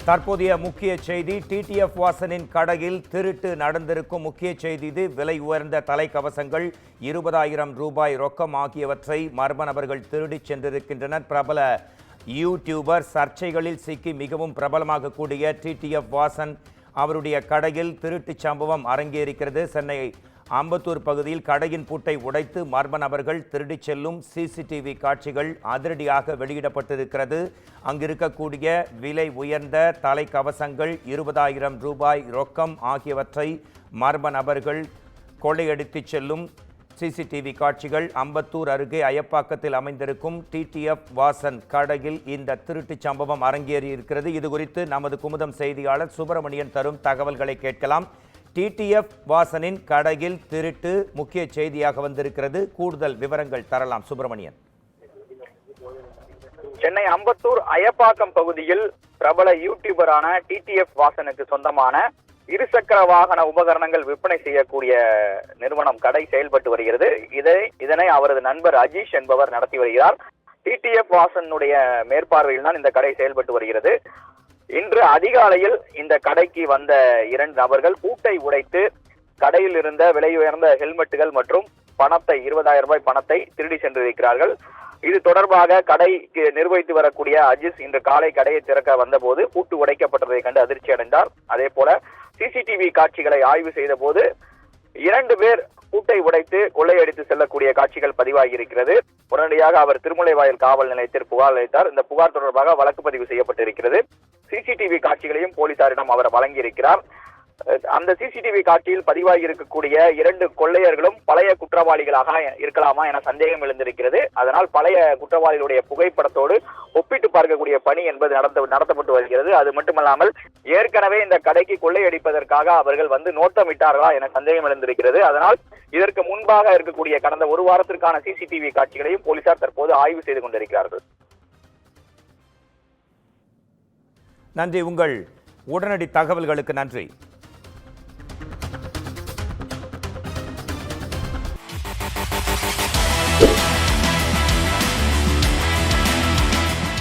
தற்போதைய முக்கிய செய்தி, டிடிஎஃப் வாசனின் கடையில் திருட்டு நடந்திருக்கும் முக்கிய செய்தி இது. விலை உயர்ந்த தலைக்கவசங்கள், 20,000 ரூபாய் ரொக்கம் ஆகியவற்றை மர்ம நபர்கள் திருடிச் சென்றிருக்கின்றனர். பிரபல யூடியூபர், சர்ச்சைகளில் சிக்கி மிகவும் பிரபலமாக கூடிய டிடிஎஃப் வாசன் அவருடைய கடையில் திருட்டு சம்பவம் அரங்கேறிக்கிறது. சென்னை அம்பத்தூர் பகுதியில் கடையின் பூட்டை உடைத்து மர்ம நபர்கள் திருடிச் செல்லும் சிசிடிவி காட்சிகள் அதிரடியாக வெளியிடப்பட்டிருக்கிறது. அங்கிருக்கக்கூடிய விலை உயர்ந்த தலைக்கவசங்கள், 20,000 ரூபாய் ரொக்கம் ஆகியவற்றை மர்ம நபர்கள் கொள்ளையடித்து செல்லும் சிசிடிவி காட்சிகள். அம்பத்தூர் அருகே அயப்பாக்கத்தில் அமைந்திருக்கும் டிடிஎஃப் வாசன் கடையில் இந்த திருட்டு சம்பவம் அரங்கேறி இருக்கிறது. இது குறித்து நமது குமுதம் செய்தியாளர் சுப்பிரமணியன் தரும் தகவல்களை கேட்கலாம். டிடிஎஃப் வாசனின் கடையில் திருட்டு முக்கிய செய்தியாக வந்திருக்கிறது. கூடுதல் விவரங்கள் தரலாம் சுப்பிரமணியன். சென்னை அம்பத்தூர் அயப்பாக்கம் பகுதியில் பிரபல யூடியூபரான டிடிஎஃப் வாசனுக்கு சொந்தமான இருசக்கர வாகன உபகரணங்கள் விற்பனை செய்யக்கூடிய நிறுவனம் கடை செயல்பட்டு வருகிறது. இதனை அவரது நண்பர் அஜீஷ் என்பவர் நடத்தி வருகிறார். டிடிஎஃப் வாசனுடைய மேற்பார்வையில் தான் இந்த கடை செயல்பட்டு வருகிறது. இன்று அதிகாலையில் இந்த கடைக்கு வந்த 2 நபர்கள் பூட்டை உடைத்து கடையில் இருந்த விலை உயர்ந்த ஹெல்மெட்டுகள் மற்றும் பணத்தை, 20,000 ரூபாய் பணத்தை திருடி சென்றிருக்கிறார்கள். இது தொடர்பாக கடைக்கு நிர்வகித்து வரக்கூடிய அஜீஸ் இன்று காலை கடையை திறக்க வந்தபோது பூட்டு உடைக்கப்பட்டதை கண்டு அதிர்ச்சி அடைந்தார். அதே போல சிசிடிவி காட்சிகளை ஆய்வு செய்த போது 2 பேர் பூட்டை உடைத்து கொள்ளையடித்து செல்லக்கூடிய காட்சிகள் பதிவாகி இருக்கிறது. உடனடியாக அவர் திருமுல்லைவாயல் காவல் நிலையத்தில் புகார் அளித்தார். இந்த புகார் தொடர்பாக வழக்கு பதிவு செய்யப்பட்டிருக்கிறது. சிசிடிவி காட்சிகளையும் போலீசாரிடம் அவர் வழங்கியிருக்கிறார். அந்த சிசிடிவி காட்சியில் பதிவாகி இருக்கக்கூடிய 2 கொள்ளையர்களும் பழைய குற்றவாளிகளாக இருக்கலாமா என சந்தேகம் எழுந்திருக்கிறது. அதனால் பழைய குற்றவாளிகளுடைய புகைப்படத்தோடு ஒப்பிட்டு பார்க்கக்கூடிய பணி என்பது நடத்தப்பட்டு வருகிறது. அது மட்டுமல்லாமல் ஏற்கனவே இந்த கடைக்கு கொள்ளையடிப்பதற்காக அவர்கள் வந்து நோட்டமிட்டார்களா என சந்தேகம் எழுந்திருக்கிறது. அதனால் இதற்கு முன்பாக இருக்கக்கூடிய கடந்த 1 வாரத்திற்கான சிசிடிவி காட்சிகளையும் போலீசார் தற்போது ஆய்வு செய்து கொண்டிருக்கிறார்கள். நன்றி. உங்கள் உடனடி தகவல்களுக்கு நன்றி.